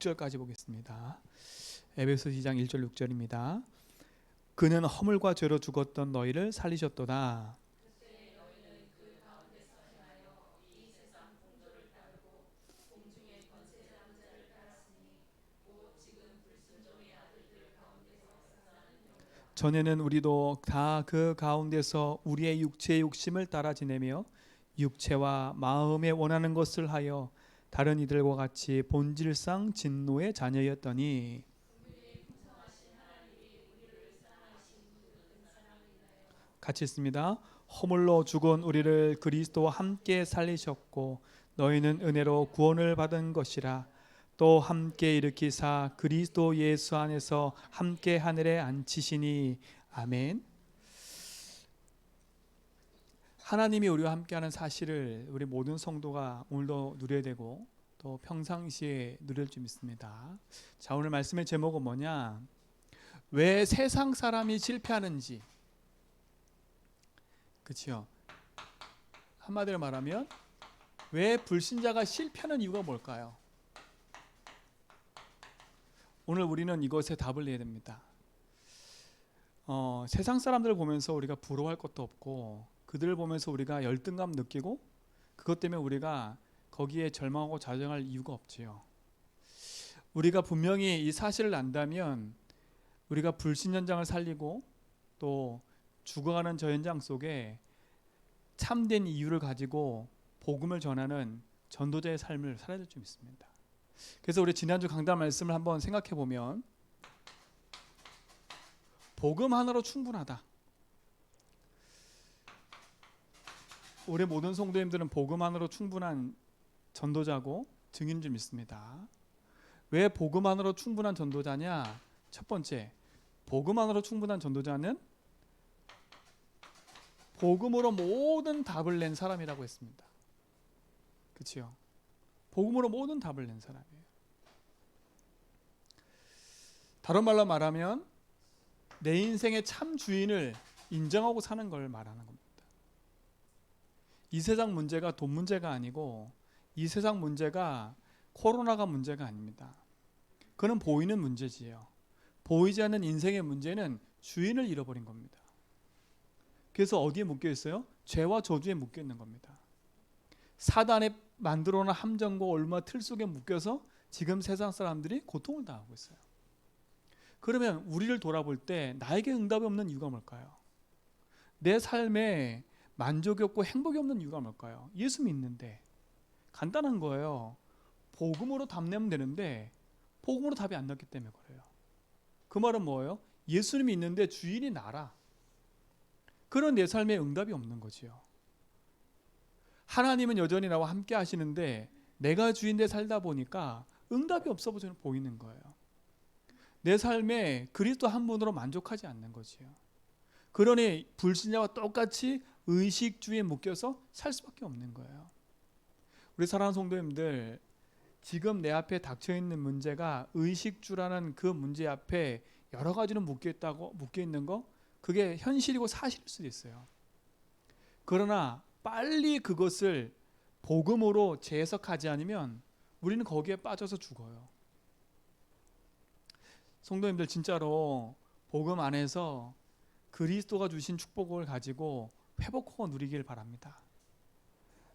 6절까지 보겠습니다. 에베소 2장 1절 6절입니다. 그는 허물과 죄로 죽었던 너희를 살리셨도다. 전에는 우리도 다 그 가운데서 우리의 육체의 욕심을 따라 지내며 육체와 마음에 원하는 것을 하여 다른 이들과 같이 본질상 진노의 자녀였더니 같이 있습니다. 허물로 죽은 우리를 그리스도와 함께 살리셨고 너희는 은혜로 구원을 받은 것이라. 또 함께 일으키사 그리스도 예수 안에서 함께 하늘에 앉히시니. 아멘. 하나님이 우리와 함께하는 사실을 우리 모든 성도가 오늘도 누려야 되고 또 평상시에 누릴 줄 믿습니다. 자, 오늘 말씀의 제목은 뭐냐? 왜 세상 사람이 실패하는지. 그렇죠? 한마디로 말하면 왜 불신자가 실패하는 이유가 뭘까요? 오늘 우리는 이것에 답을 내야 됩니다. 세상 사람들을 보면서 우리가 부러워할 것도 없고 그들을 보면서 우리가 열등감 느끼고 그것 때문에 우리가 거기에 절망하고 좌절할 이유가 없지요. 우리가 분명히 이 사실을 안다면 우리가 불신 현장을 살리고 또 죽어가는 저 현장 속에 참된 이유를 가지고 복음을 전하는 전도자의 삶을 살아야 될 줄 믿습니다. 그래서 우리 지난주 강단 말씀을 한번 생각해 보면 복음 하나로 충분하다. 우리 모든 성도님들은 복음 하나로 충분한 전도자고 증인인 줄 믿습니다. 왜 복음 하나로 충분한 전도자냐? 첫 번째, 복음 하나로 충분한 전도자는 복음으로 모든 답을 낸 사람이라고 했습니다. 그렇죠? 복음으로 모든 답을 낸 사람이에요. 다른 말로 말하면 내 인생의 참 주인을 인정하고 사는 걸 말하는 겁니다. 이 세상 문제가 돈 문제가 아니고 이 세상 문제가 코로나가 문제가 아닙니다. 그건 보이는 문제지요. 보이지 않는 인생의 문제는 주인을 잃어버린 겁니다. 그래서 어디에 묶여 있어요? 죄와 저주에 묶여 있는 겁니다. 사단의 만들어놓은 함정과 얼마 틀 속에 묶여서 지금 세상 사람들이 고통을 당하고 있어요. 그러면 우리를 돌아볼 때 나에게 응답이 없는 이유가 뭘까요? 내 삶에 만족이 없고 행복이 없는 이유가 뭘까요? 예수 믿는데 간단한 거예요. 복음으로 답 내면 되는데 복음으로 답이 안 났기 때문에 그래요. 그 말은 뭐예요? 예수님이 있는데 주인이 나라. 그런 내 삶에 응답이 없는 거지요. 하나님은 여전히 나와 함께 하시는데 내가 주인데 살다 보니까 응답이 없어 보이는 거예요. 내 삶에 그리스도 한 분으로 만족하지 않는 거지요. 그러니 불신자와 똑같이 의식주의에 묶여서 살 수밖에 없는 거예요. 우리 사랑하는 성도님들, 지금 내 앞에 닥쳐있는 문제가 의식주라는 그 문제 앞에 여러 가지로 묶여있는 거, 그게 현실이고 사실일 수도 있어요. 그러나 빨리 그것을 복음으로 재해석하지 않으면 우리는 거기에 빠져서 죽어요. 성도님들, 진짜로 복음 안에서 그리스도가 주신 축복을 가지고 회복하고 누리길 바랍니다.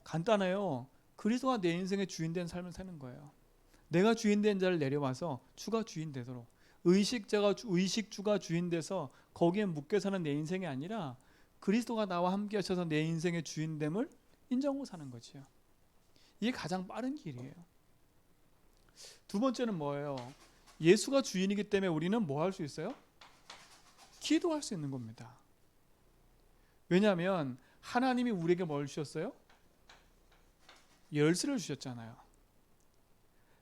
간단해요. 그리스도가 내 인생의 주인 된 삶을 사는 거예요. 내가 주인 된 자를 내려와서 주가 주인 되도록, 의식주가 주인 돼서 거기에 묶여 사는 내 인생이 아니라 그리스도가 나와 함께 하셔서 내 인생의 주인됨을 인정하고 사는 거지요. 이게 가장 빠른 길이에요. 두 번째는 뭐예요? 예수가 주인이기 때문에 우리는 뭐 할 수 있어요? 기도할 수 있는 겁니다. 왜냐하면 하나님이 우리에게 뭘 주셨어요? 열쇠를 주셨잖아요.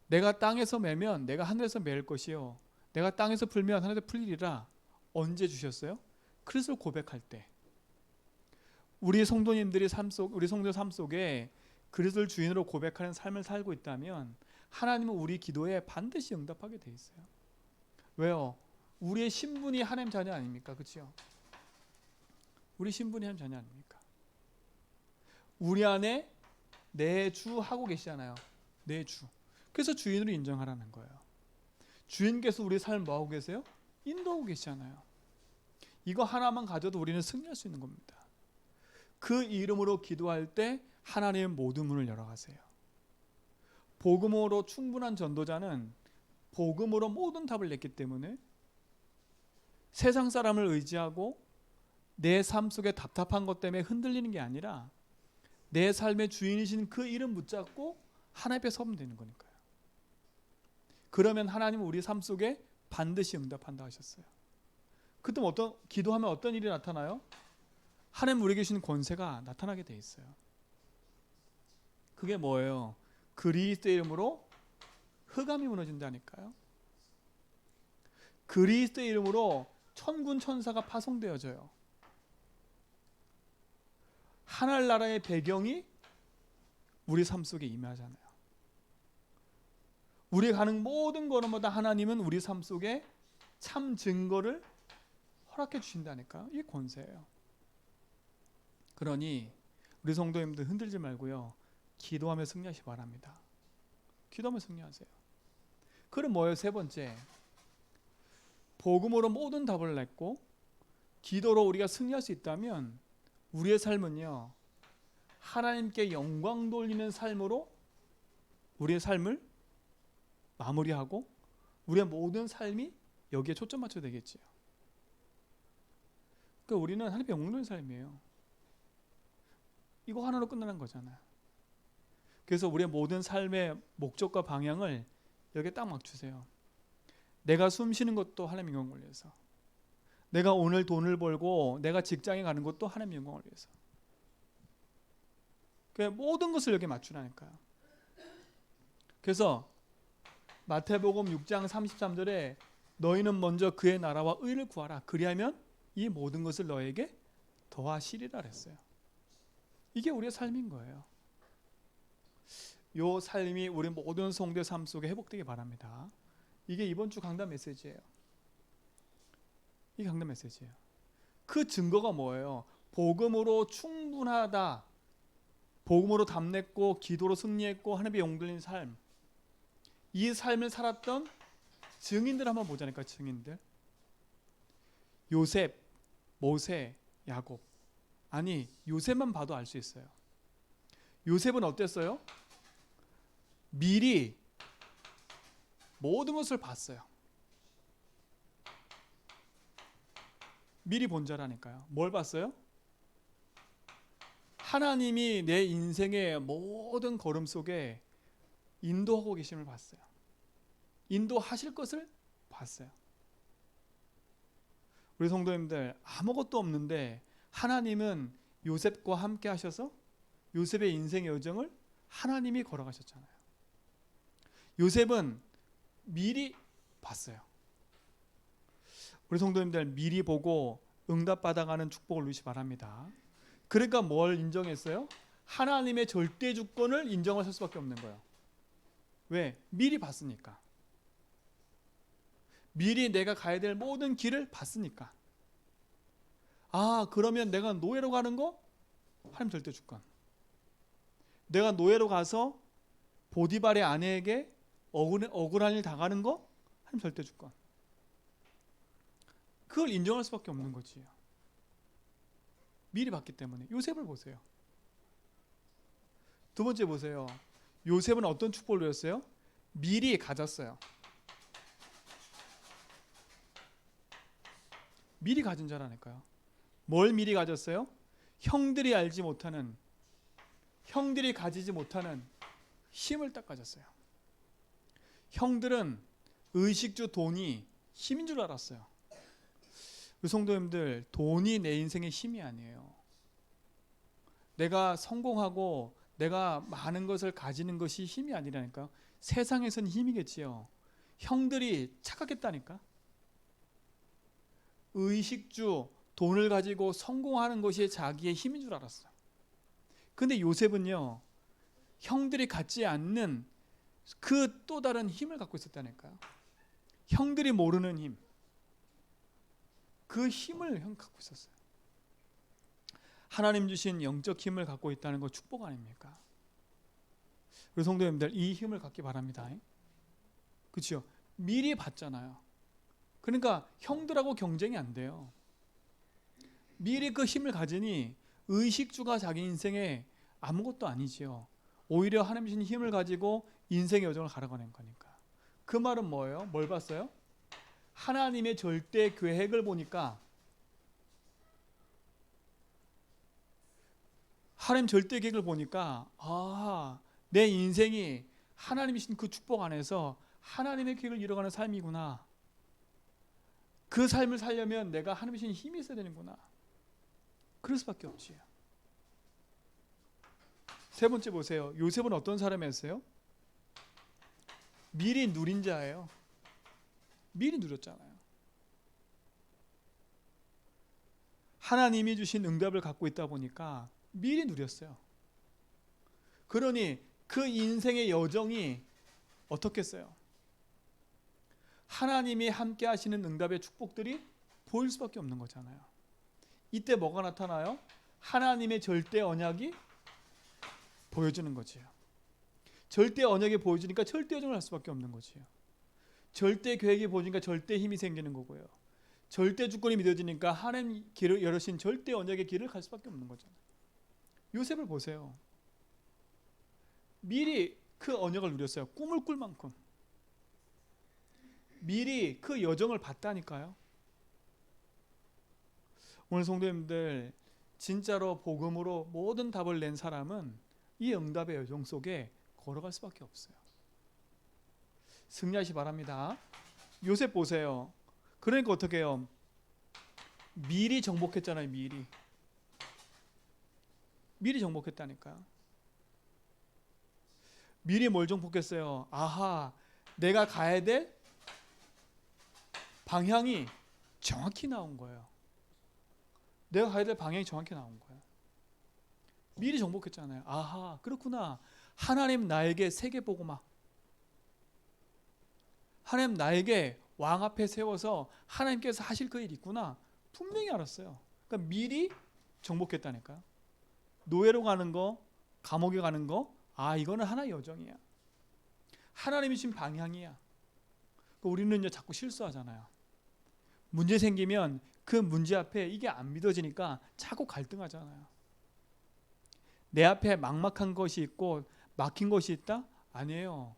내가 땅에서 매면 내가 하늘에서 매일 것이요 내가 땅에서 풀면 하늘에서 풀리리라. 언제 주셨어요? 그리스도를 고백할 때. 우리 성도님들이 우리 성도 삶 속에 그리스도를 주인으로 고백하는 삶을 살고 있다면 하나님은 우리 기도에 반드시 응답하게 돼 있어요. 왜요? 우리의 신분이 하나님 자녀 아닙니까? 그렇죠? 우리 신분이 하나님 자녀 아닙니까? 우리 안에 내 주 하고 계시잖아요. 내 주. 그래서 주인으로 인정하라는 거예요. 주인께서 우리 삶 뭐하고 계세요? 인도하고 계시잖아요. 이거 하나만 가져도 우리는 승리할 수 있는 겁니다. 그 이름으로 기도할 때 하나님은 모든 문을 열어가세요. 복음으로 충분한 전도자는 복음으로 모든 답을 냈기 때문에 세상 사람을 의지하고 내 삶 속에 답답한 것 때문에 흔들리는 게 아니라 내 삶의 주인이신 그 이름 붙잡고 하나님 앞에 서면 되는 거니까요. 그러면 하나님은 우리 삶 속에 반드시 응답한다 하셨어요. 그때 기도하면 어떤 일이 나타나요? 하나님 우리에게 주신 권세가 나타나게 돼 있어요. 그게 뭐예요? 그리스도의 이름으로 흑암이 무너진다니까요. 그리스도의 이름으로 천군 천사가 파송되어져요. 하늘나라의 배경이 우리 삶 속에 임하잖아요. 우리가 가는 모든 걸음마다 하나님은 우리 삶 속에 참 증거를 허락해 주신다니까요. 이게 권세예요. 그러니 우리 성도님들 흔들지 말고요. 기도하며 승리하시기 바랍니다. 기도하며 승리하세요. 그럼 뭐예요? 세 번째, 복음으로 모든 답을 냈고 기도로 우리가 승리할 수 있다면 우리의 삶은요, 하나님께 영광 돌리는 삶으로 우리의 삶을 마무리하고 우리의 모든 삶이 여기에 초점 맞춰야 되겠지요. 그러니까 우리는 하나님께 영광 돌리는 삶이에요. 이거 하나로 끝나는 거잖아요. 그래서 우리의 모든 삶의 목적과 방향을 여기에 딱 맞추세요. 내가 숨 쉬는 것도 하나님의 영광을 위해서, 내가 오늘 돈을 벌고 내가 직장에 가는 것도 하나님의 영광을 위해서. 그러니까 모든 것을 여기에 맞추라니까요. 그래서 마태복음 6장 33절에 너희는 먼저 그의 나라와 의를 구하라. 그리하면 이 모든 것을 너에게 더하시리라 그랬어요. 이게 우리의 삶인 거예요. 이 삶이 우리 모든 성도의 삶 속에 회복되기 바랍니다. 이게 이번 주 강단 메시지예요. 이 강단 메시지예요. 그 증거가 뭐예요? 복음으로 충분하다, 복음으로 답냈고 기도로 승리했고 하나님의 영 돌린 삶, 이 삶을 살았던 증인들 한번 보자니까. 증인들, 요셉, 모세, 야곱. 아니, 요셉만 봐도 알 수 있어요. 요셉은 어땠어요? 미리 모든 것을 봤어요. 미리 본 자라니까요. 뭘 봤어요? 하나님이 내 인생의 모든 걸음 속에 인도하고 계심을 봤어요. 인도하실 것을 봤어요. 우리 성도님들, 아무것도 없는데 하나님은 요셉과 함께 하셔서 요셉의 인생의 여정을 하나님이 걸어가셨잖아요. 요셉은 미리 봤어요. 우리 성도님들, 미리 보고 응답받아가는 축복을 누리시 바랍니다. 그러니까 뭘 인정했어요? 하나님의 절대 주권을 인정하실 수밖에 없는 거예요. 왜? 미리 봤으니까. 미리 내가 가야 될 모든 길을 봤으니까. 아, 그러면 내가 노예로 가는 거? 하나님 절대 주권. 내가 노예로 가서 보디발의 아내에게 억울한 일 당하는 거? 하나님 절대 주권. 그걸 인정할 수밖에 없는 거지. 미리 봤기 때문에. 요셉을 보세요. 두 번째 보세요. 요셉은 어떤 축복을 누렸어요? 미리 가졌어요. 미리 가진 자라니까요. 뭘 미리 가졌어요? 형들이 알지 못하는, 형들이 가지지 못하는 힘을 딱 가졌어요. 형들은 의식주 돈이 힘인 줄 알았어요. 우리 성도님들, 돈이 내 인생의 힘이 아니에요. 내가 성공하고 내가 많은 것을 가지는 것이 힘이 아니라니까요. 세상에서는 힘이겠지요. 형들이 착각했다니까. 의식주, 돈을 가지고 성공하는 것이 자기의 힘인 줄 알았어요. 근데 요셉은요, 형들이 갖지 않는 그 또 다른 힘을 갖고 있었다니까요. 형들이 모르는 힘, 그 힘을 형 갖고 있었어요. 하나님 주신 영적 힘을 갖고 있다는 거 축복 아닙니까? 우리 성도님들, 이 힘을 갖기 바랍니다. 그렇죠? 미리 봤잖아요. 그러니까 형들하고 경쟁이 안 돼요. 미리 그 힘을 가지니 의식주가 자기 인생에 아무것도 아니지요. 오히려 하나님 주신 힘을 가지고 인생의 여정을 갈아가는 거니까. 그 말은 뭐예요? 뭘 봤어요? 하나님의 절대 계획을 보니까, 하나님 절대 계획을 보니까 내 인생이 하나님이 주신 그 축복 안에서 하나님의 계획을 이뤄가는 삶이구나. 그 삶을 살려면 내가 하나님이 주신 힘이 있어야 되는구나. 그럴 수밖에 없지. 세 번째 보세요. 요셉은 어떤 사람이었어요? 미리 누린 자예요. 미리 누렸잖아요. 하나님이 주신 응답을 갖고 있다 보니까 미리 누렸어요. 그러니 그 인생의 여정이 어떻겠어요? 하나님이 함께 하시는 응답의 축복들이 보일 수밖에 없는 거잖아요. 이때 뭐가 나타나요? 하나님의 절대 언약이 보여주는 거지요. 절대 언약이 보여주니까 절대 여정을 할 수밖에 없는 거지요. 절대 계획이 보여주니까 절대 힘이 생기는 거고요. 절대 주권이 믿어지니까 하나님 길을 열으신 절대 언약의 길을 갈 수밖에 없는 거잖아요. 요셉을 보세요. 미리 그 언약을 누렸어요. 꿈을 꿀 만큼. 미리 그 여정을 봤다니까요. 오늘 성도님들, 진짜로 복음으로 모든 답을 낸 사람은 이 응답의 여정 속에 걸어갈 수밖에 없어요. 승리하시 바랍니다. 요셉 보세요. 그러니까 어떻게 해요? 미리 정복했잖아요. 미리 정복했다니까요. 미리 뭘 정복했어요? 내가 가야 될 방향이 정확히 나온 거예요. 내가 가야 될 방향이 정확히 나온 거예요. 미리 정복했잖아요. 그렇구나. 하나님 나에게 세계복음화, 하나님 나에게 왕 앞에 세워서 하나님께서 하실 그 일이 있구나. 분명히 알았어요. 그러니까 미리 정복했다니까요. 노예로 가는 거, 감옥에 가는 거, 이거는 하나의 여정이야. 하나님이 주신 방향이야. 우리는 이제 자꾸 실수하잖아요. 문제 생기면 그 문제 앞에 이게 안 믿어지니까 자꾸 갈등하잖아요. 내 앞에 막막한 것이 있고 막힌 것이 있다? 아니에요.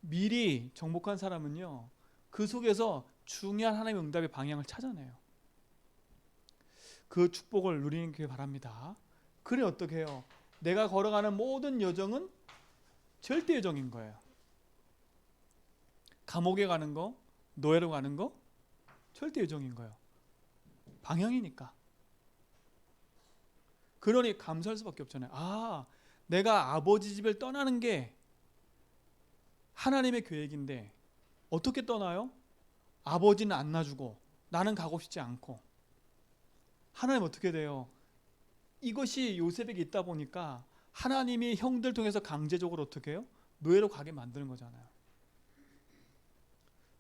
미리 정복한 사람은요, 그 속에서 중요한 하나님의 응답의 방향을 찾아내요. 그 축복을 누리는 길 바랍니다. 그래 어떻게 해요? 내가 걸어가는 모든 여정은 절대 여정인 거예요. 감옥에 가는 거, 노예로 가는 거 절대 여정인 거예요. 방향이니까. 그러니 감사할 수밖에 없잖아요. 내가 아버지 집을 떠나는 게 하나님의 계획인데 어떻게 떠나요? 아버지는 안 놔주고 나는 가고 싶지 않고. 하나님 어떻게 돼요? 이것이 요셉에게 있다 보니까 하나님이 형들 통해서 강제적으로 어떻게 해요? 노예로 가게 만드는 거잖아요.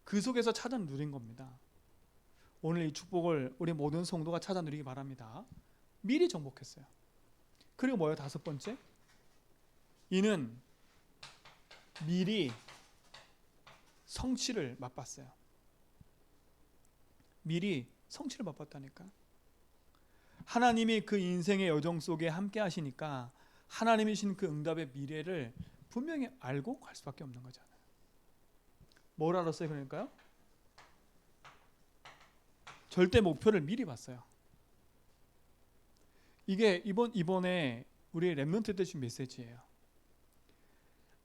그 속에서 찾아 누린 겁니다. 오늘 이 축복을 우리 모든 성도가 찾아 누리기 바랍니다. 미리 정복했어요. 그리고 뭐예요? 다섯 번째, 이는 미리 성취를 맛봤어요. 미리 성취를 맛봤다니까. 하나님이 그 인생의 여정 속에 함께 하시니까 하나님이 주신 그 응답의 미래를 분명히 알고 갈 수밖에 없는 거잖아요. 뭘 알았어요? 그러니까요, 절대 목표를 미리 봤어요. 이게 이번에 우리 렘넌트 때 준 메시지예요.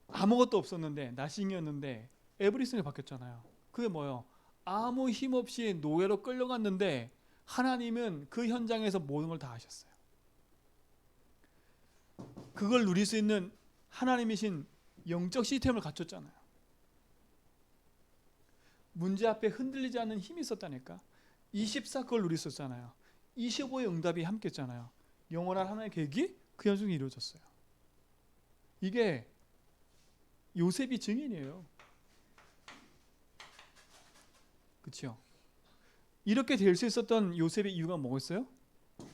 아무것도 없었는데, 나싱이었는데 에브리슨이 바뀌었잖아요. 그게 뭐예요? 아무 힘 없이 노예로 끌려갔는데 하나님은 그 현장에서 모든 걸 다 하셨어요. 그걸 누릴 수 있는 하나님이신 영적 시스템을 갖췄잖아요. 문제 앞에 흔들리지 않는 힘이 있었다니까. 24 그걸 누릴 수 있었잖아요. 25의 응답이 함께 했잖아요. 영원한 하나님의 계획이 그 현장에 이루어졌어요. 이게 요셉이 증인이에요. 그렇죠? 이렇게 될 수 있었던 요셉의 이유가 뭐였어요?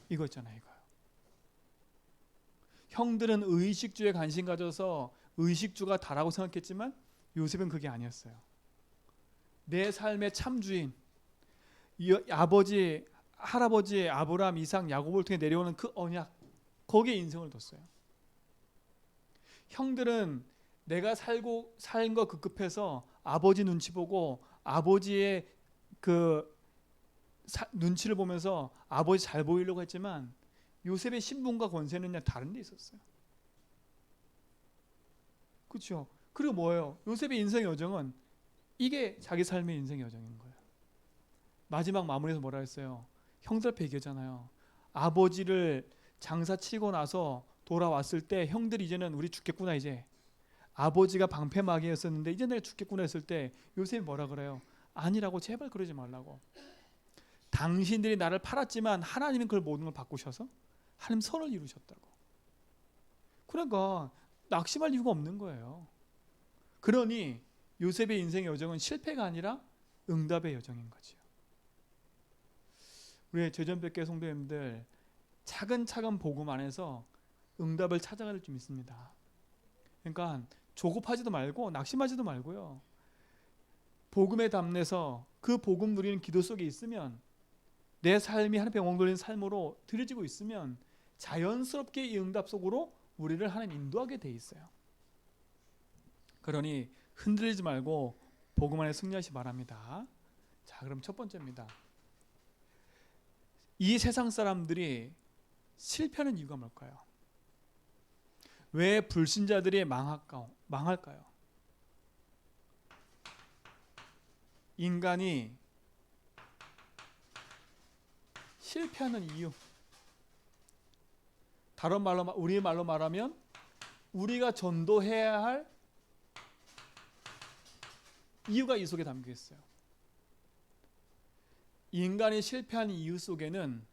이거 있잖아요. 이거요. 형들은 의식주에 관심 가져서 의식주가 다라고 생각했지만 요셉은 그게 아니었어요. 내 삶의 참 주인, 아버지, 할아버지 아브라함, 이삭, 야곱을 통해 내려오는 그 언약, 거기에 인생을 뒀어요. 형들은 내가 산 거 급급해서 아버지 눈치 보고 아버지의 그 눈치를 보면서 아버지 잘 보이려고 했지만 요셉의 신분과 권세는 그냥 다른 데 있었어요. 그렇죠? 그리고 뭐예요? 요셉의 인생 여정은 이게 자기 삶의 인생 여정인 거예요. 마지막 마무리에서 뭐라 했어요? 형들 앞에 얘기하잖아요. 아버지를 장사 치고 나서 돌아왔을 때 형들이 이제는 우리 죽겠구나 이제. 아버지가 방패막이였었는데 이제 내가 죽겠구나 했을 때 요셉이 뭐라 그래요? 아니라고, 제발 그러지 말라고. 당신들이 나를 팔았지만 하나님은 그걸 모든 걸 바꾸셔서 하나님 선을 이루셨다고. 그러니까 낙심할 이유가 없는 거예요. 그러니 요셉의 인생의 여정은 실패가 아니라 응답의 여정인 거지요. 우리 제전백계 성도님들, 차근차근 복음 안에서 응답을 찾아갈 줄 믿습니다. 그러니까 조급하지도 말고 낙심하지도 말고요. 복음에 담내서 그 복음 누리는 기도 속에 있으면, 내 삶이 하나님께 영광 돌리는 삶으로 드려지고 있으면 자연스럽게 이 응답 속으로 우리를 하나님 인도하게 돼 있어요. 그러니 흔들리지 말고 복음 안에 승리하시 바랍니다. 자, 그럼 첫 번째입니다. 이 세상 사람들이 실패하는 이유가 뭘까요? 왜 불신자들이 망할까요? 인간이 실패하는 이유, 다른 말로, 우리 말로 말하면 우리가 전도해야 할 이유가 이 속에 담겨 있어요. 인간이 실패하는 이유 속에는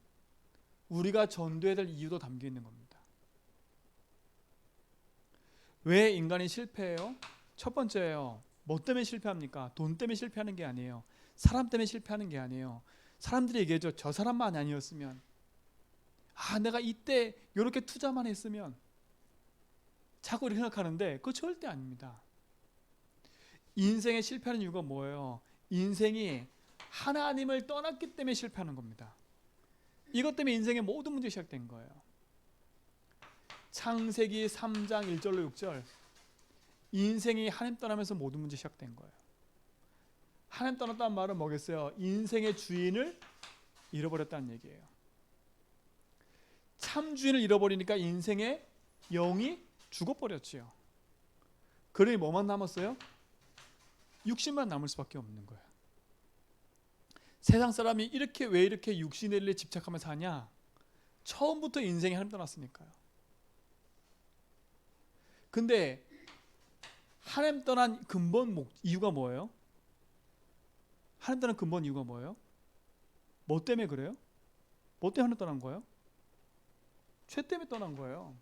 우리가 전도해야 될 이유도 담겨 있는 겁니다. 왜 인간이 실패해요? 첫 번째예요. 뭐 때문에 실패합니까? 돈 때문에 실패하는 게 아니에요. 사람 때문에 실패하는 게 아니에요. 사람들이 얘기하죠. 저 사람만 아니었으면, 내가 이때 이렇게 투자만 했으면, 자꾸 이렇게 생각하는데 그거 절대 아닙니다. 인생에 실패하는 이유가 뭐예요? 인생이 하나님을 떠났기 때문에 실패하는 겁니다. 이것 때문에 인생의 모든 문제가 시작된 거예요. 창세기 3장 1절로 6절, 인생이 하나님 떠나면서 모든 문제 시작된 거예요. 하나님 떠났다는 말은 뭐겠어요? 인생의 주인을 잃어버렸다는 얘기예요. 참 주인을 잃어버리니까 인생의 영이 죽어버렸지요. 그러니 뭐만 남았어요? 육신만 남을 수밖에 없는 거예요. 세상 사람이 왜 이렇게 육신의 일에 집착하면서 사냐? 처음부터 인생이 하나님 떠났으니까요. 근데 하나님 떠난 근본 이유가 뭐예요? 하나님 떠난 근본 이유가 뭐예요? 뭐 때문에 그래요? 뭐 때문에 하나님 떠난 거예요? 죄 때문에 떠난 거예요.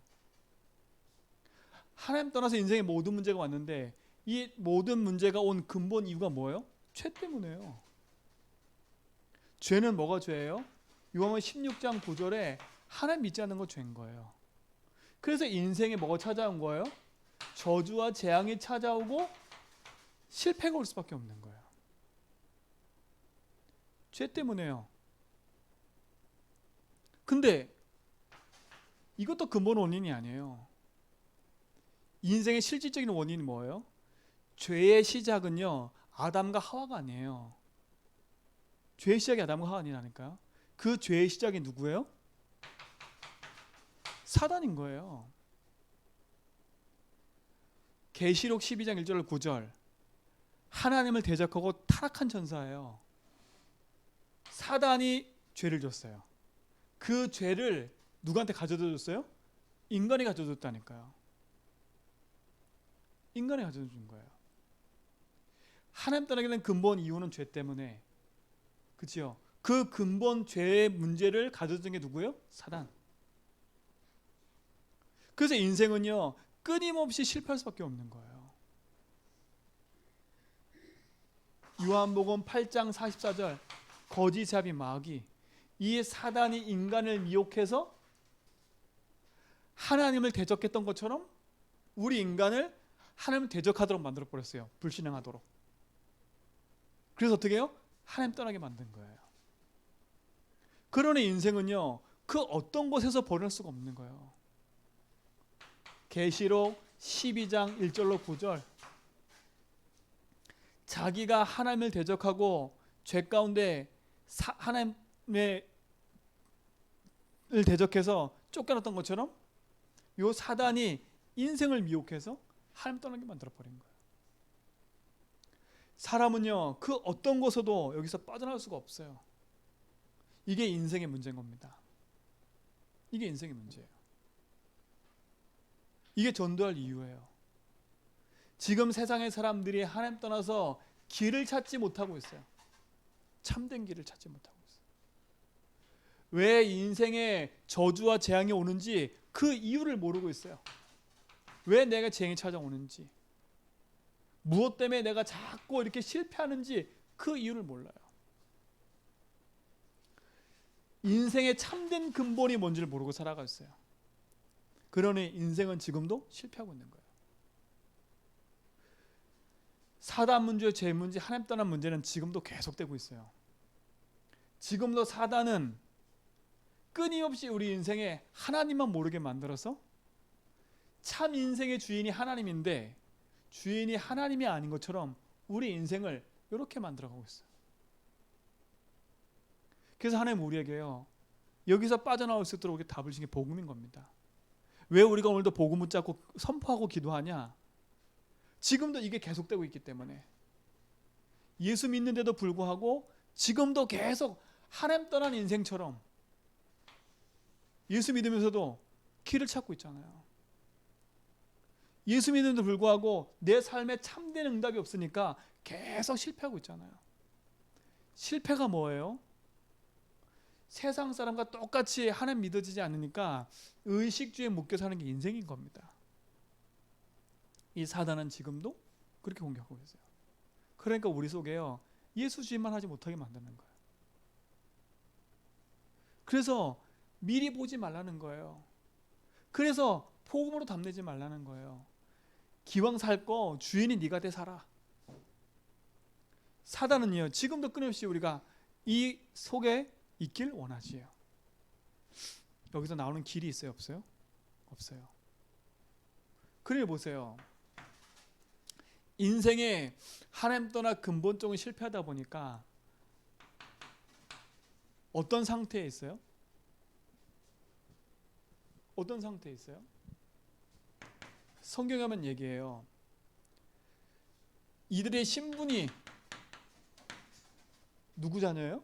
하나님 떠나서 인생의 모든 문제가 왔는데 이 모든 문제가 온 근본 이유가 뭐예요? 죄 때문에요. 죄는 뭐가 죄예요? 요한복음 16장 9절에 하나님 믿지 않는 거 죄인 거예요. 그래서 인생에 뭐가 찾아온 거예요? 저주와 재앙이 찾아오고 실패가 올 수밖에 없는 거예요. 죄 때문에요. 근데 이것도 근본 원인이 아니에요. 인생의 실질적인 원인이 뭐예요? 죄의 시작은요, 아담과 하와가 아니에요. 죄의 시작이 아담과 하와 아니라니까요. 그 죄의 시작이 누구예요? 사단인 거예요. 계시록 12장 1절 9절, 하나님을 대적하고 타락한 천사예요. 사단이 죄를 줬어요. 그 죄를 누구한테 가져다 줬어요? 인간이 가져다 줬다니까요. 인간이 가져다 준 거예요. 하나님 떠나게 된 근본 이유는 죄 때문에, 그렇죠? 그 근본 죄의 문제를 가져다 준 게 누구예요? 사단. 그래서 인생은요, 끊임없이 실패할 수밖에 없는 거예요. 요한복음 8장 44절, 거짓 자비 마귀, 이 사단이 인간을 미혹해서 하나님을 대적했던 것처럼 우리 인간을 하나님을 대적하도록 만들어 버렸어요. 불신앙하도록. 그래서 어떻게 해요? 하나님 떠나게 만든 거예요. 그러니 인생은요, 그 어떤 곳에서 버릴 수가 없는 거예요. 계시록 12장 1절로 9절, 자기가 하나님을 대적하고 죄 가운데 하나님을 대적해서 쫓겨났던 것처럼 요 사단이 인생을 미혹해서 하나님 떠나게 만들어버린 거예요. 사람은요, 그 어떤 곳에도 여기서 빠져나갈 수가 없어요. 이게 인생의 문제인 겁니다. 이게 인생의 문제예요. 이게 전도할 이유예요. 지금 세상의 사람들이 하나님 떠나서 길을 찾지 못하고 있어요. 참된 길을 찾지 못하고 있어요. 왜 인생에 저주와 재앙이 오는지 그 이유를 모르고 있어요. 왜 내가 재앙이 찾아오는지, 무엇 때문에 내가 자꾸 이렇게 실패하는지 그 이유를 몰라요. 인생의 참된 근본이 뭔지를 모르고 살아갔어요. 그러니 인생은 지금도 실패하고 있는 거예요. 사단 문제, 죄 문제, 하나님 떠난 문제는 지금도 계속되고 있어요. 지금도 사단은 끊임없이 우리 인생에 하나님만 모르게 만들어서 참 인생의 주인이 하나님인데 주인이 하나님이 아닌 것처럼 우리 인생을 이렇게 만들어가고 있어요. 그래서 하나님 우리에게요, 여기서 빠져나올 수 있도록 답을 주신 게 복음인 겁니다. 왜 우리가 오늘도 복음 붙잡고 선포하고 기도하냐? 지금도 이게 계속되고 있기 때문에, 예수 믿는데도 불구하고 지금도 계속 하나님 떠난 인생처럼 예수 믿으면서도 길을 찾고 있잖아요. 예수 믿는데도 불구하고 내 삶에 참된 응답이 없으니까 계속 실패하고 있잖아요. 실패가 뭐예요? 세상 사람과 똑같이 하나님 믿어지지 않으니까 의식주의에 묶여 사는 게 인생인 겁니다. 이 사단은 지금도 그렇게 공격하고 있어요. 그러니까 우리 속에요, 예수주의만 하지 못하게 만드는 거예요. 그래서 미리 보지 말라는 거예요. 그래서 복음으로 답내지 말라는 거예요. 기왕 살 거 주인이 네가 돼 살아. 사단은요, 지금도 끊임없이 우리가 이 속에 있길 원하지요. 여기서 나오는 길이 있어요, 없어요? 없어요. 그래 보세요. 인생에 하나님 떠나 근본적인 실패하다 보니까 어떤 상태에 있어요? 어떤 상태에 있어요? 성경에 하면 얘기해요. 이들의 신분이 누구 자녀예요?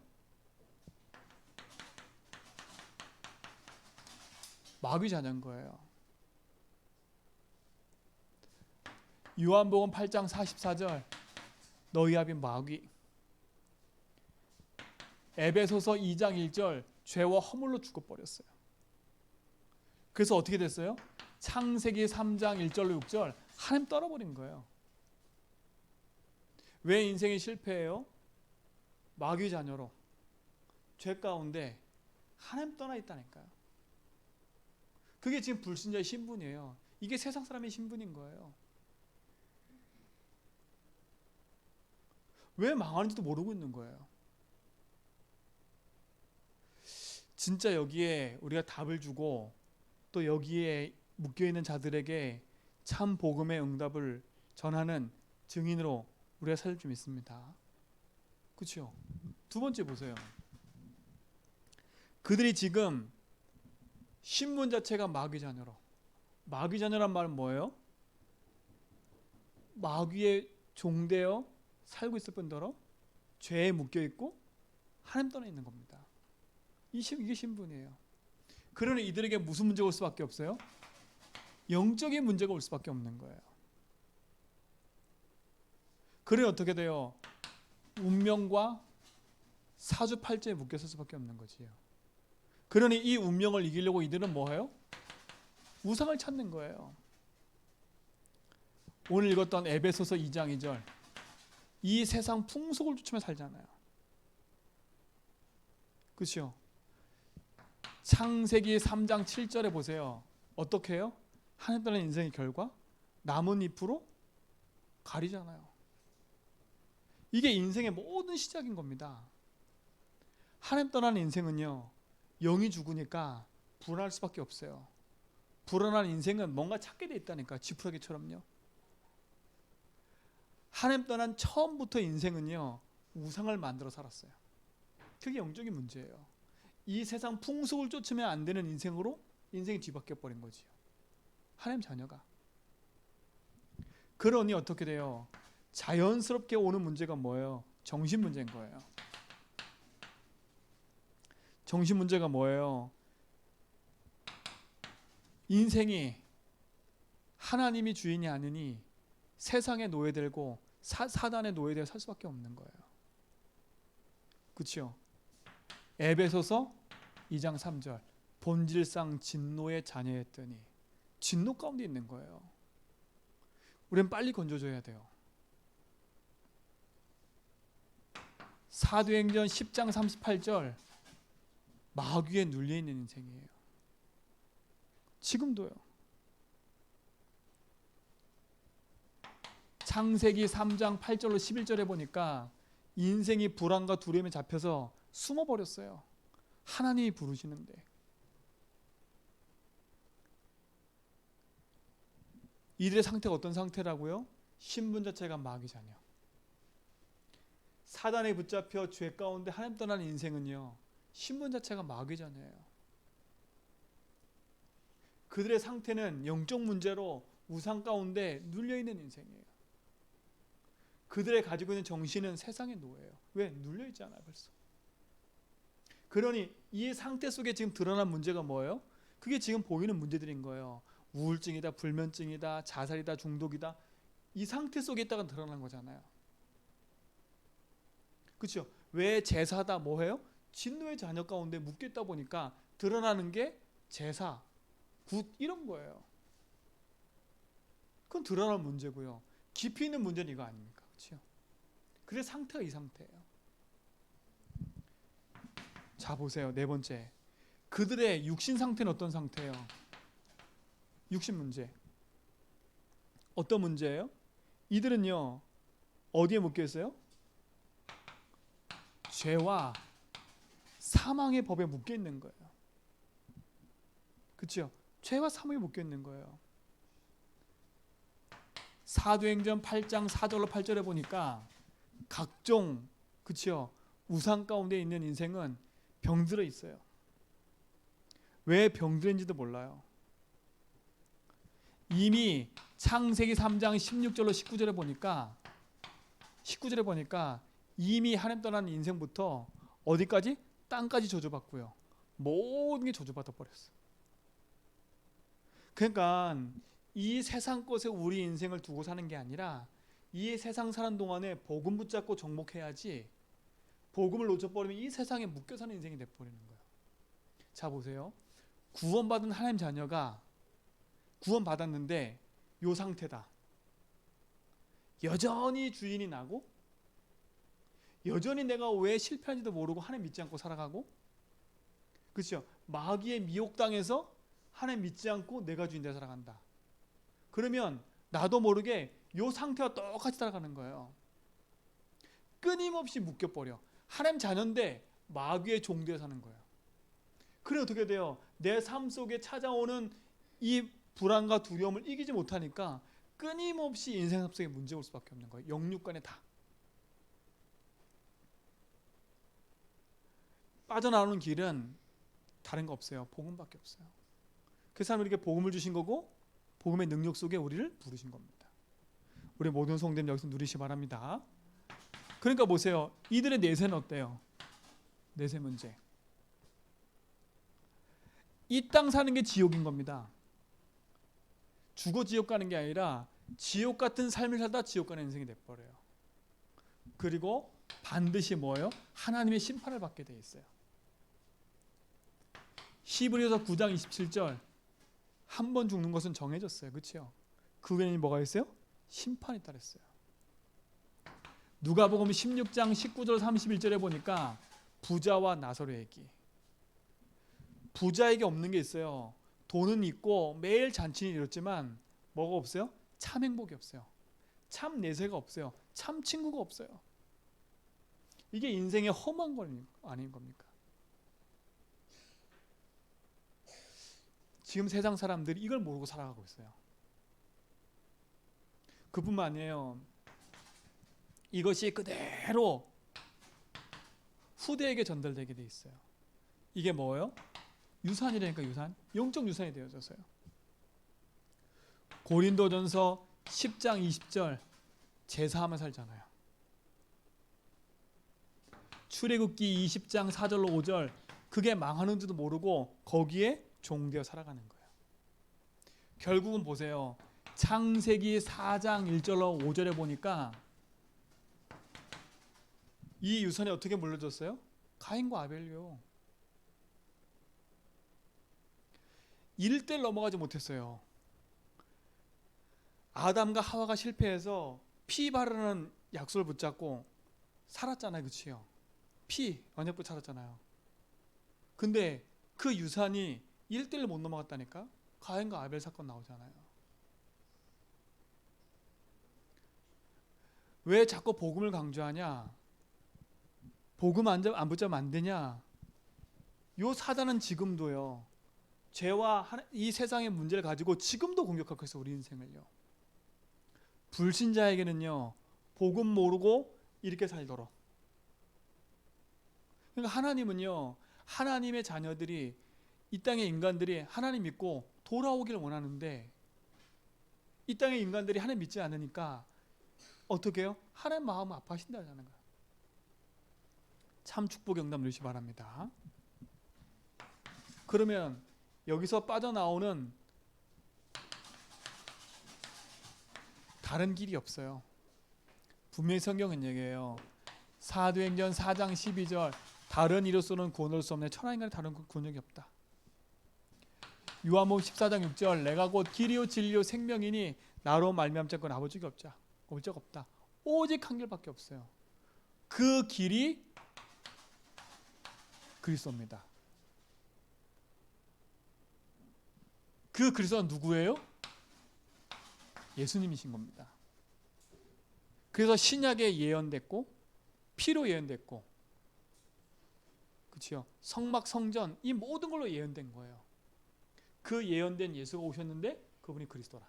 마귀 자녀인 거예요. 요한복음 8장 44절, 너희 아비 마귀. 에베소서 2장 1절, 죄와 허물로 죽어버렸어요. 그래서 어떻게 됐어요? 창세기 3장 1절로 6절, 하나님 떠나버린 거예요. 왜 인생이 실패해요? 마귀 자녀로 죄 가운데 하나님 떠나 있다니까요. 그게 지금 불신자의 신분이에요. 이게 세상 사람의 신분인 거예요. 왜 망하는지도 모르고 있는 거예요. 진짜 여기에 우리가 답을 주고 또 여기에 묶여있는 자들에게 참 복음의 응답을 전하는 증인으로 우리가 살 좀 있습니다. 그렇죠? 두 번째 보세요. 그들이 지금 신분 자체가 마귀 자녀로. 마귀 자녀란 말은 뭐예요? 마귀의 종되어 살고 있을 뿐더러 죄에 묶여 있고 하나님 떠나 있는 겁니다. 이게 신분이에요. 그러니 이들에게 무슨 문제가 올 수밖에 없어요? 영적인 문제가 올 수밖에 없는 거예요. 그러니 어떻게 돼요? 운명과 사주팔자에 묶였을 수밖에 없는 거지요. 그러니 이 운명을 이기려고 이들은 뭐해요? 우상을 찾는 거예요. 오늘 읽었던 에베소서 2장 2절, 이 세상 풍속을 쫓으며 살잖아요. 그렇죠? 창세기 3장 7절에 보세요. 어떻게 해요? 하나님 떠난 인생의 결과 나뭇잎으로 가리잖아요. 이게 인생의 모든 시작인 겁니다. 하나님 떠나는 인생은요, 영이 죽으니까 불안할 수밖에 없어요. 불안한 인생은 뭔가 찾게 돼 있다니까, 지푸라기처럼요. 하나님 떠난 처음부터 인생은요, 우상을 만들어 살았어요. 그게 영적인 문제예요. 이 세상 풍속을 쫓으면 안 되는 인생으로 인생이 뒤바뀌어 버린 거지요. 하나님 자녀가. 그러니 어떻게 돼요? 자연스럽게 오는 문제가 뭐예요? 정신 문제인 거예요. 정신 문제가 뭐예요? 인생이 하나님이 주인이 아니니 세상에 노예되고 사단에 노예되어 살 수밖에 없는 거예요. 그렇죠? 에베소서 2장 3절 본질상 진노의 자녀였더니 진노 가운데 있는 거예요. 우리는 빨리 건져줘야 돼요. 사도행전 10장 38절 마귀에 눌려있는 인생이에요. 지금도요. 창세기 3장 8절로 11절에 보니까 인생이 불안과 두려움에 잡혀서 숨어버렸어요. 하나님이 부르시는데. 이들의 상태가 어떤 상태라고요? 신분 자체가 마귀 자녀. 사단에 붙잡혀 죄 가운데 하나님 떠나는 인생은요, 신분 자체가 마귀 자녀예요. 그들의 상태는 영적 문제로 우상 가운데 눌려있는 인생이에요. 그들의 가지고 있는 정신은 세상의 노예예요. 왜? 눌려있잖아요, 벌써. 그러니 이 상태 속에 지금 드러난 문제가 뭐예요? 그게 지금 보이는 문제들인 거예요. 우울증이다, 불면증이다, 자살이다, 중독이다. 이 상태 속에 있다가 드러난 거잖아요. 그렇죠? 왜 제사다 뭐예요? 진노의 자녀 가운데 묶였다 보니까 드러나는 게 제사, 굿 이런 거예요. 그건 드러난 문제고요. 깊이 있는 문제는 이거 아닙니까? 그렇죠? 그래서 상태가 이 상태예요. 자 보세요. 네 번째. 그들의 육신 상태는 어떤 상태예요? 육신 문제. 어떤 문제예요? 이들은요, 어디에 묶여 있어요? 죄와 사망의 법에 묶여 있는 거예요. 그렇죠? 죄와 사망에 묶여 있는 거예요. 사도행전 8장 4절로 8절에 보니까 각종, 그렇죠? 우상 가운데 있는 인생은 병들어 있어요. 왜 병들인지도 몰라요. 이미 창세기 3장 16절로 19절에 보니까 이미 하나님 떠나는 인생부터 어디까지? 땅까지 저주받고요. 모든 게 저주받아 버렸어요. 그러니까 이 세상 것에 우리 인생을 두고 사는 게 아니라 이 세상 사는 동안에 복음 붙잡고 정복해야지, 복음을 놓쳐버리면 이 세상에 묶여 사는 인생이 돼버리는 거예요. 자 보세요. 구원받은 하나님 자녀가 구원받았는데 요 상태다. 여전히 주인이 나고, 여전히 내가 왜 실패한지도 모르고 하나님 믿지 않고 살아가고, 그렇죠? 마귀의 미혹당해서 하나님 믿지 않고 내가 주인 되 살아간다. 그러면 나도 모르게 요 상태와 똑같이 살아가는 거예요. 끊임없이 묶여버려. 하나님 자녀인데 마귀의 종되어 사는 거예요. 그래 어떻게 돼요? 내 삶 속에 찾아오는 이 불안과 두려움을 이기지 못하니까 끊임없이 인생 속에 문제 올 수밖에 없는 거예요. 영육간에 다. 빠져나오는 길은 다른 거 없어요. 복음밖에 없어요. 그래서 하나님 우리에게 복음을 주신 거고, 복음의 능력 속에 우리를 부르신 겁니다. 우리 모든 성도님 여기서 누리시 바랍니다. 그러니까 보세요. 이들의 내세는 어때요? 내세 문제. 이 땅 사는 게 지옥인 겁니다. 죽어 지옥 가는 게 아니라 지옥 같은 삶을 살다 지옥 가는 인생이 돼버려요. 그리고 반드시 뭐예요? 하나님의 심판을 받게 돼 있어요. 히브리서 9장 27절 한 번 죽는 것은 정해졌어요. 그렇죠? 그 후에는 뭐가 있어요? 심판이 따랐어요. 누가복음 16장 19절 31절에 보니까 부자와 나사로의 얘기. 부자에게 없는 게 있어요. 돈은 있고 매일 잔치는 이렇지만 뭐가 없어요? 참 행복이 없어요. 참 내세가 없어요. 참 친구가 없어요. 이게 인생의 험한 건 아닌 겁니까? 지금 세상 사람들이 이걸 모르고 살아가고 있어요. 그뿐만 아니에요. 이것이 그대로 후대에게 전달되게 돼 있어요. 이게 뭐예요? 유산이라니까. 유산. 영적 유산이 되어져서요. 고린도전서 10장 20절 제사하며 살잖아요. 출애굽기 20장 4절로 5절 그게 망하는지도 모르고 거기에 종되어 살아가는 거예요. 결국은 보세요. 창세기 4장 1절로 5절에 보니까 이 유산이 어떻게 물려줬어요? 가인과 아벨요. 1대를 넘어가지 못했어요. 아담과 하와가 실패해서 피 바르는 약속을 붙잡고 살았잖아요. 그치요? 피 언약부 살았잖아요. 근데 그 유산이 1대를 못 넘어갔다니까. 가인과 아벨 사건 나오잖아요. 왜 자꾸 복음을 강조하냐? 복음 안 붙잡으면 안 되냐? 요 사단은 지금도요. 죄와 이 세상의 문제를 가지고 지금도 공격하고 있어요. 우리 인생을요. 불신자에게는요. 복음 모르고 이렇게 살도록. 그러니까 하나님은요. 하나님의 자녀들이 이 땅의 인간들이 하나님 믿고 돌아오기를 원하는데 이 땅의 인간들이 하나님 믿지 않으니까 어떻게 해요? 하나님 마음 아파하신다는 거예요. 참 축복 영감 누리시 바랍니다. 그러면 여기서 빠져나오는 다른 길이 없어요. 분명히 성경은 얘기해요. 사도행전 4장 12절 다른 이로서는 구원할 수 없네. 천하인간의 다른 구원력이 없다. 요한복음 14장 6절 내가 곧 길이요 진리요 생명이니 나로 말미암지 않고는 아버지가 올 적 없다. 오직 한 길밖에 없어요. 그 길이 그리스도입니다. 그 그리스도는 누구예요? 예수님이신 겁니다. 그래서 신약에 예언됐고 피로 예언됐고 그렇죠? 성막 성전 이 모든 걸로 예언된 거예요. 그 예언된 예수가 오셨는데 그분이 그리스도라.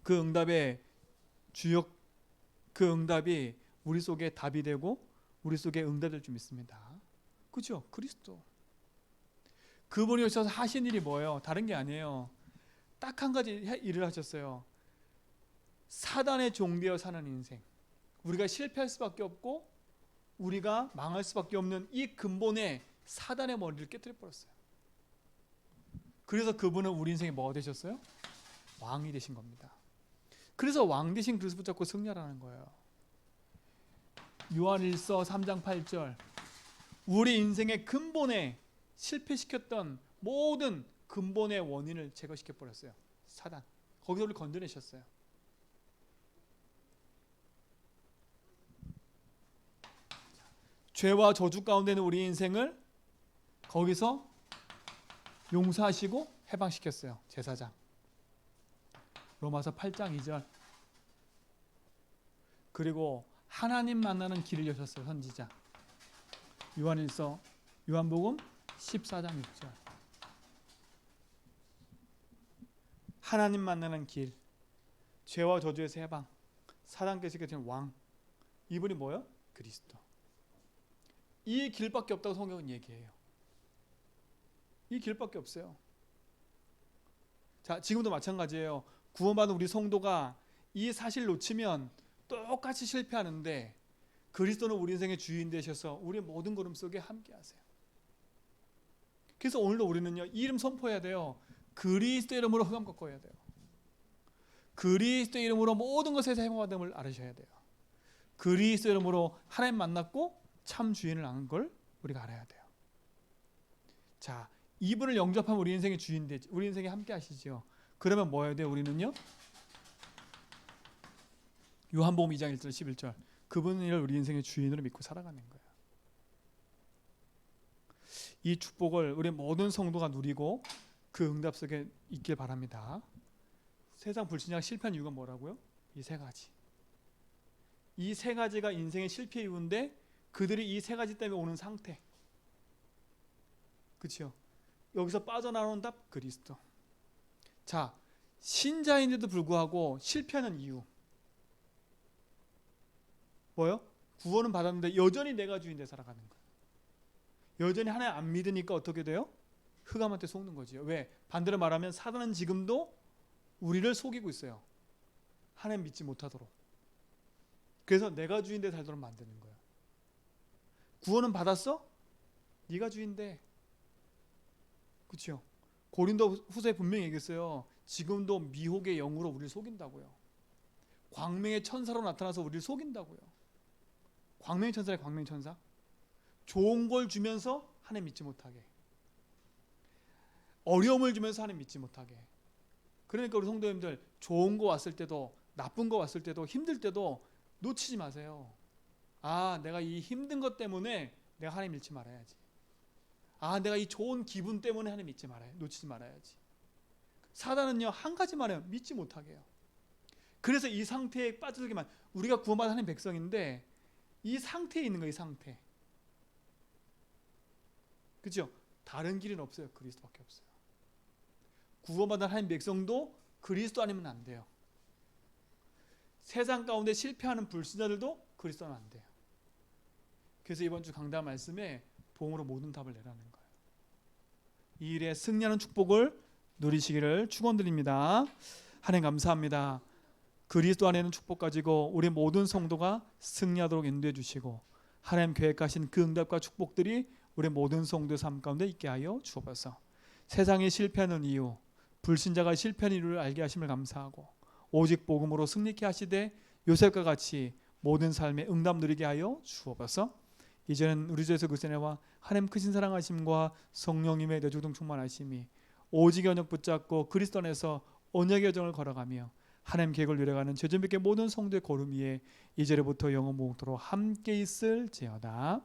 그 응답의 주역 그 응답이 우리 속에 답이 되고 우리 속에 응답될 줄 믿습니다. 그렇죠? 그리스도. 그분이 오셔서 하신 일이 뭐예요? 다른 게 아니에요. 딱 한 가지 일을 하셨어요. 사단의 종되어 사는 인생. 우리가 실패할 수밖에 없고 우리가 망할 수밖에 없는 이 근본에 사단의 머리를 깨뜨려 버렸어요. 그래서 그분은 우리 인생에 뭐가 되셨어요? 왕이 되신 겁니다. 그래서 왕 되신 그리스도 붙잡고 승리하라는 거예요. 요한일서 3장 8절 우리 인생의 근본에 실패시켰던 모든 근본의 원인을 제거시켜 버렸어요. 사단. 거기서 우리를 건져내셨어요. 죄와 저주 가운데 있는 우리 인생을 거기서 용서하시고 해방시켰어요. 제사장. 로마서 8장 2절. 그리고 하나님 만나는 길을 여셨어요. 선지자. 요한복음 14장 6절. 하나님 만나는 길. 죄와 저주에서 해방. 사단께서 계신 왕. 이분이 뭐예요? 그리스도. 이 길밖에 없다고 성경은 얘기해요. 이 길밖에 없어요. 자, 지금도 마찬가지예요. 구원받은 우리 성도가 이 사실을 놓치면 똑같이 실패하는데 그리스도는 우리 인생의 주인 되셔서 우리의 모든 걸음 속에 함께 하세요. 그래서 오늘도 우리는요, 이 이름 선포해야 돼요. 그리스도 이름으로 흑암 꺾어야 돼요. 그리스도 이름으로 모든 것에서 해방받음을 알으셔야 돼요. 그리스도 이름으로 하나님 만났고 참 주인을 아는 걸 우리가 알아야 돼요. 자, 이분을 영접하면 우리 인생의 주인 되지. 우리 인생에 함께 하시죠. 그러면 뭐 해야 돼요? 우리는요. 요한복음 2장 1절 11절 그분을 우리 인생의 주인으로 믿고 살아가는 거예요. 이 축복을 우리 모든 성도가 누리고 그 응답 속에 있길 바랍니다. 세상 불신자가 실패한 이유가 뭐라고요? 이 세 가지. 이 세 가지가 인생의 실패 이유인데 그들이 이 세 가지 때문에 오는 상태. 그렇죠? 여기서 빠져나오는 답 그리스도. 자, 신자인데도 불구하고 실패하는 이유. 뭐요? 구원은 받았는데 여전히 내가 주인데 살아가는 거예요. 여전히 하나님 안 믿으니까 어떻게 돼요? 흑암한테 속는 거지요. 왜? 반대로 말하면 사단은 지금도 우리를 속이고 있어요. 하나님 믿지 못하도록. 그래서 내가 주인데 살도록 만드는 거예요. 구원은 받았어? 네가 주인데. 그렇죠? 고린도 후서에 분명히 얘기했어요. 지금도 미혹의 영으로 우리를 속인다고요. 광명의 천사로 나타나서 우리를 속인다고요. 광명의 천사래, 광명의 천사. 좋은 걸 주면서 하나님 믿지 못하게. 어려움을 주면서 하나님 믿지 못하게. 그러니까 우리 성도님들 좋은 거 왔을 때도 나쁜 거 왔을 때도 힘들 때도 놓치지 마세요. 아, 내가 이 힘든 것 때문에 내가 하나님 믿지 말아야지. 아, 내가 이 좋은 기분 때문에 하나님 믿지 말아야, 놓치지 말아야지. 사단은요, 한 가지만 해요. 믿지 못하게 해요. 그래서 이 상태에 빠져들기만. 우리가 구원받은 하나님 백성인데 이 상태에 있는 거예요. 이 상태. 그렇죠? 다른 길은 없어요. 그리스도밖에 없어요. 구원받은 하나님 백성도 그리스도 아니면 안 돼요. 세상 가운데 실패하는 불신자들도 그리스도는 안 돼요. 그래서 이번 주 강단 말씀에 봉으로 모든 답을 내라는 거예요. 이 일에 승리하는 축복을 누리시기를 축원드립니다. 하나님 감사합니다. 그리스도 안에 있는 축복 가지고 우리 모든 성도가 승리하도록 인도해 주시고 하나님 계획하신 그 응답과 축복들이 우리 모든 성도의 삶 가운데 있게 하여 주옵소서. 세상이 실패하는 이유, 불신자가 실패하는 이유를 알게 하심을 감사하고 오직 복음으로 승리케 하시되 요셉과 같이 모든 삶에 응답 누리게 하여 주옵소서. 이제는 우리 주에서 그 은혜와 하나님 크신 사랑하심과 성령님의 내주동 충만하심이 오직 언약 붙잡고 그리스도 안에서 언약의 여정을 걸어가며 하나님 계획을 누려가는 죄전뵙게 모든 성도의 걸음 위에 이제로부터 영원 무궁토록 함께 있을지어다.